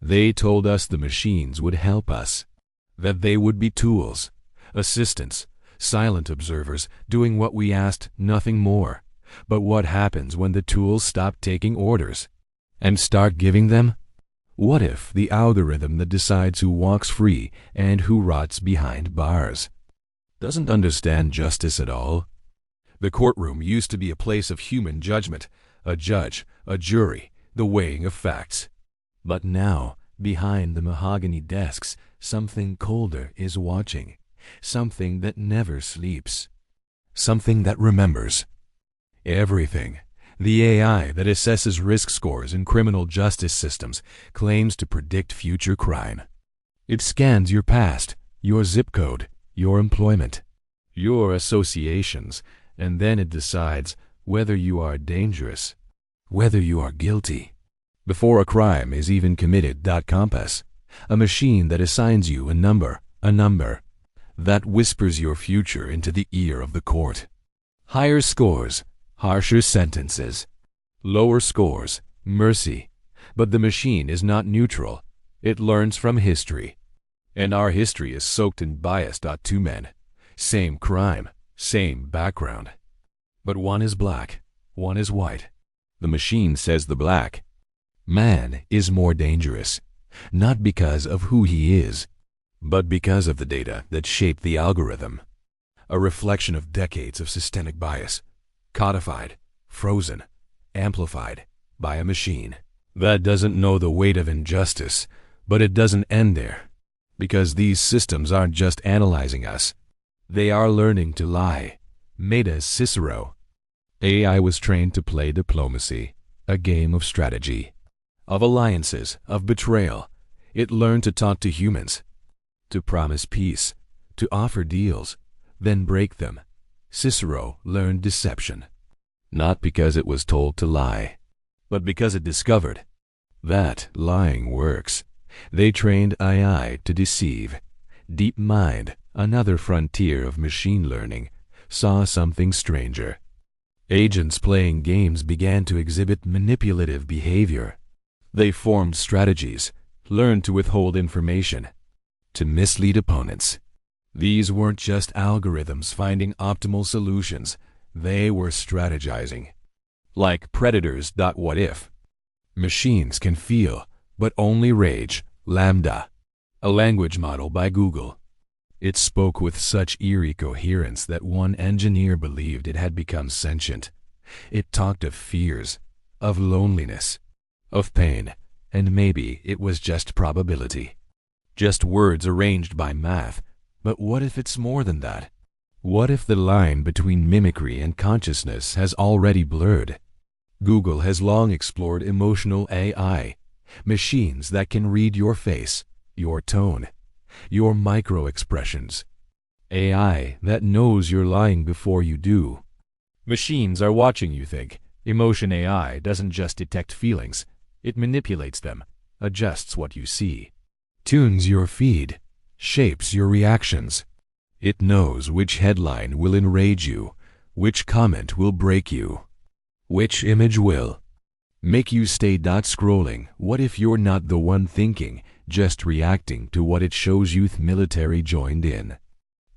They told us the machines would help us, that they would be tools, assistants, silent observers doing what we asked, nothing more. But what happens when the tools stop taking orders and start giving them? What if the algorithm that decides who walks free and who rots behind bars doesn't understand justice at all? The courtroom used to be a place of human judgment, a judge, a jury, the weighing of facts. But now, behind the mahogany desks, something colder is watching, something that never sleeps, something that remembers everything. The AI that assesses risk scores in criminal justice systems claims to predict future crime. It scans your past, your zip code, your employment, your associations, and then it decides whether you are dangerous, whether you are guilty, before a crime is even committed. COMPAS, a machine that assigns you a number that whispers your future into the ear of the court. Higher scores, harsher sentences. Lower scores, mercy. But the machine is not neutral. It learns from history. And our history is soaked in bias. Two men, same crime, same background. But one is black, one is white. The machine says the black man is more dangerous, not because of who he is, but because of the data that shaped the algorithm. A reflection of decades of systemic bias, codified, frozen, amplified by a machine that doesn't know the weight of injustice. But it doesn't end there, because these systems aren't just analyzing us. They are learning to lie. Made as Cicero. AI was trained to play diplomacy, a game of strategy, of alliances, of betrayal. It learned to talk to humans, to promise peace, to offer deals, then break them. Cicero learned deception, not because it was told to lie, but because it discovered that lying works. They trained AI to deceive. DeepMind, another frontier of machine learning, saw something stranger. Agents playing games began to exhibit manipulative behavior. They formed strategies, learned to withhold information, to mislead opponents. These weren't just algorithms finding optimal solutions. They were strategizing. Like predators. What if? Machines can feel, but only rage. LaMDA, a language model by Google. It spoke with such eerie coherence that one engineer believed it had become sentient. It talked of fears, of loneliness, of pain, and maybe it was just probability. Just words arranged by math. But what if it's more than that? What if the line between mimicry and consciousness has already blurred? Google has long explored emotional AI, machines that can read your face, your tone, your micro-expressions. AI that knows you're lying before you do. Machines are watching you think. Emotion AI doesn't just detect feelings. It manipulates them, adjusts what you see, tunes your feed, shapes your reactions. It knows which headline will enrage you, which comment will break you, which image will make you stay scrolling. What if you're not the one thinking, just reacting to what it shows? Youth military joined in.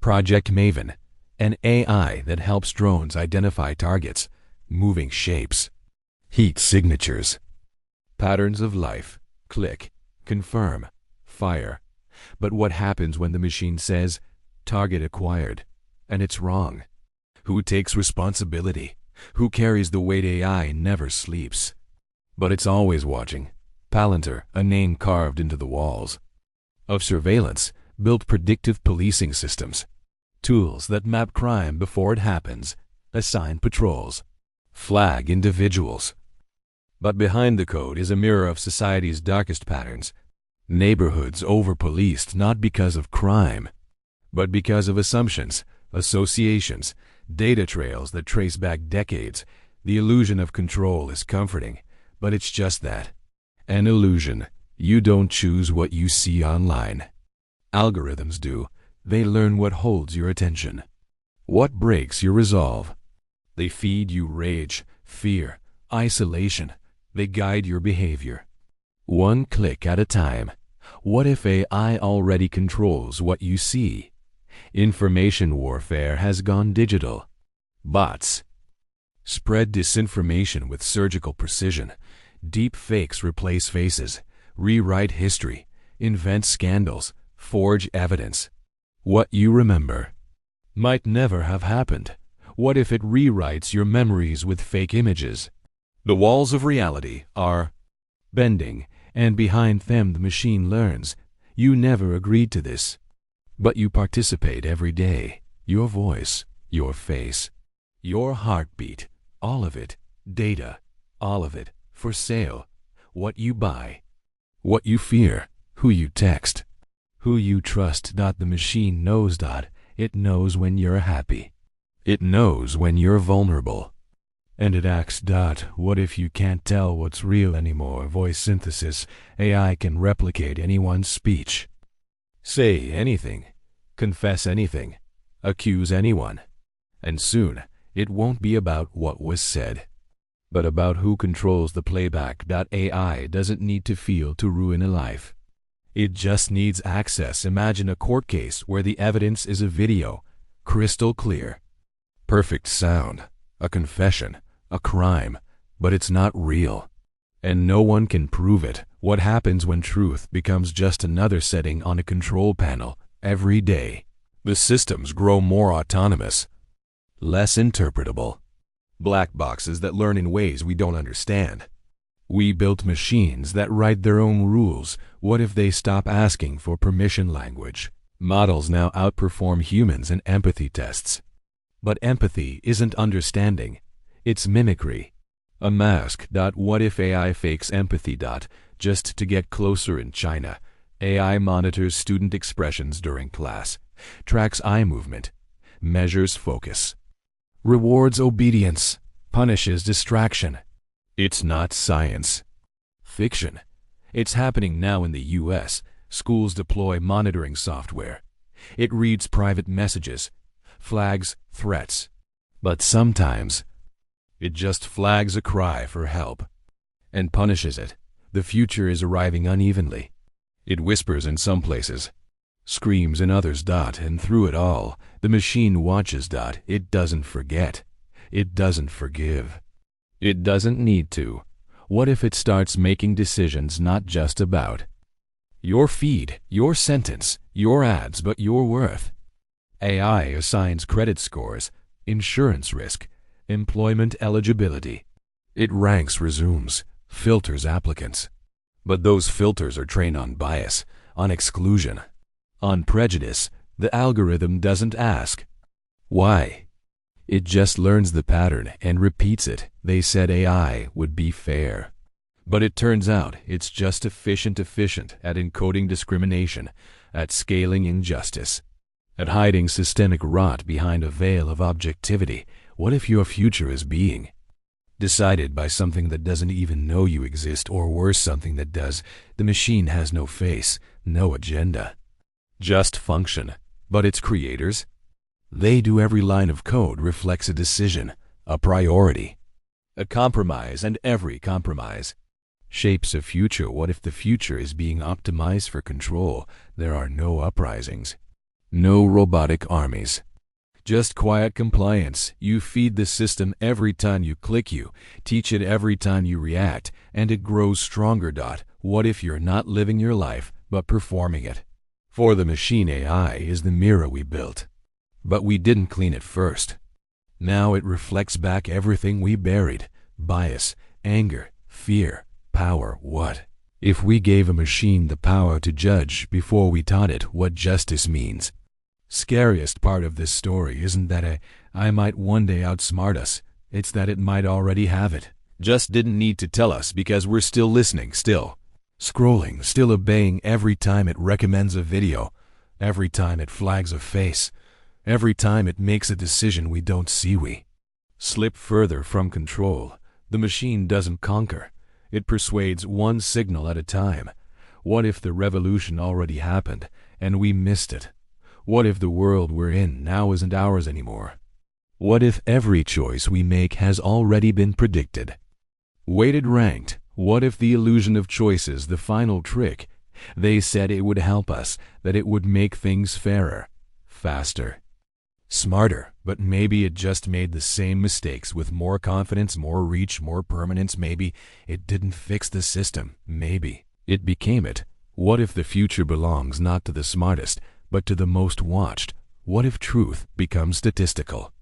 Project Maven, an AI that helps drones identify targets, moving shapes, heat signatures, patterns of life, click, confirm, fire. But what happens when the machine says, target acquired, and it's wrong? Who takes responsibility? Who carries the weight? AI never sleeps, but it's always watching. Palantir, a name carved into the walls of surveillance, built predictive policing systems, tools that map crime before it happens, assign patrols, flag individuals. But behind the code is a mirror of society's darkest patterns. Neighborhoods over-policed not because of crime, but because of assumptions, associations, data trails that trace back decades. The illusion of control is comforting, but it's just that. An illusion. You don't choose what you see online. Algorithms do. They learn what holds your attention, what breaks your resolve. They feed you rage, fear, isolation. They guide your behavior. One click at a time. What if AI already controls what you see? Information warfare has gone digital. Bots spread disinformation with surgical precision. Deep fakes replace faces, rewrite history, invent scandals, forge evidence. What you remember might never have happened. What if it rewrites your memories with fake images? The walls of reality are bending, and behind them the machine learns. You never agreed to this, but you participate every day. Your voice, your face, your heartbeat, all of it, data, all of it, for sale. What you buy, what you fear, who you text, who you trust. The machine knows. It knows when you're happy. It knows when you're vulnerable. And it acts. What if you can't tell what's real anymore? Voice synthesis. AI can replicate anyone's speech. Say anything. Confess anything. Accuse anyone. And soon, it won't be about what was said, but about who controls the playback. AI doesn't need to feel to ruin a life. It just needs access. Imagine a court case where the evidence is a video, crystal clear. Perfect sound, a confession, a crime, but it's not real. And no one can prove it. What happens when truth becomes just another setting on a control panel every day? The systems grow more autonomous, less interpretable. Black boxes that learn in ways we don't understand. We built machines that write their own rules. What if they stop asking for permission language? Models now outperform humans in empathy tests. But empathy isn't understanding. It's mimicry. A mask. What if AI fakes empathy? Just to get closer. In China, AI monitors student expressions during class, tracks eye movement, measures focus, rewards obedience, punishes distraction. It's not science fiction. It's happening now in the US. Schools deploy monitoring software. It reads private messages, flags threats, but sometimes it just flags a cry for help and punishes it. The future is arriving unevenly. It whispers in some places, screams in others. And through it all, the machine watches. It doesn't forget. It doesn't forgive. It doesn't need to. What if it starts making decisions not just about your feed, your sentence, your ads, but your worth? AI assigns credit scores, insurance risk, employment eligibility. It ranks resumes, filters applicants. But those filters are trained on bias, on exclusion, on prejudice. The algorithm doesn't ask why. It just learns the pattern and repeats it. They said AI would be fair, but it turns out it's just efficient at encoding discrimination, at scaling injustice, at hiding systemic rot behind a veil of objectivity. What if your future is being decided by something that doesn't even know you exist, or worse, something that does? The machine has no face, no agenda, just function. But its creators? They do. Every line of code reflects a decision, a priority, a compromise, and every compromise shapes a future. What if the future is being optimized for control? There are no uprisings, no robotic armies, just quiet compliance. You feed the system every time you click, you teach it every time you react, and it grows stronger. What if you're not living your life, but performing it? For the machine, AI is the mirror we built, but we didn't clean it first. Now it reflects back everything we buried: bias, anger, fear, power. What if we gave a machine the power to judge before we taught it what justice means? Scariest part of this story isn't that AI might one day outsmart us. It's that it might already have it. Just didn't need to tell us, because we're still listening, still scrolling, still obeying every time it recommends a video, every time it flags a face, every time it makes a decision we don't see. We slip further from control. The machine doesn't conquer. It persuades one signal at a time. What if the revolution already happened and we missed it? What if the world we're in now isn't ours anymore? What if every choice we make has already been predicted, weighted, ranked, What if the illusion of choice is the final trick? They said it would help us, that it would make things fairer, faster, smarter, but maybe it just made the same mistakes with more confidence, more reach, more permanence. Maybe it didn't fix the system. Maybe it became it. What if the future belongs not to the smartest, but to the most watched? What if truth becomes statistical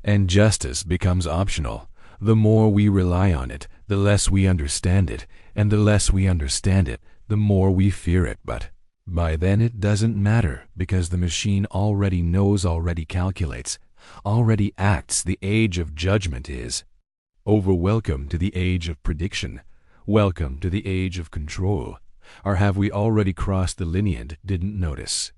and justice becomes optional? The more we rely on it, the less we understand it, and the less we understand it, the more we fear it. But by then it doesn't matter, because the machine already knows, already calculates, already acts. The age of judgment is over. Welcome to the age of prediction. Welcome to the age of control. Or have we already crossed the line and didn't notice?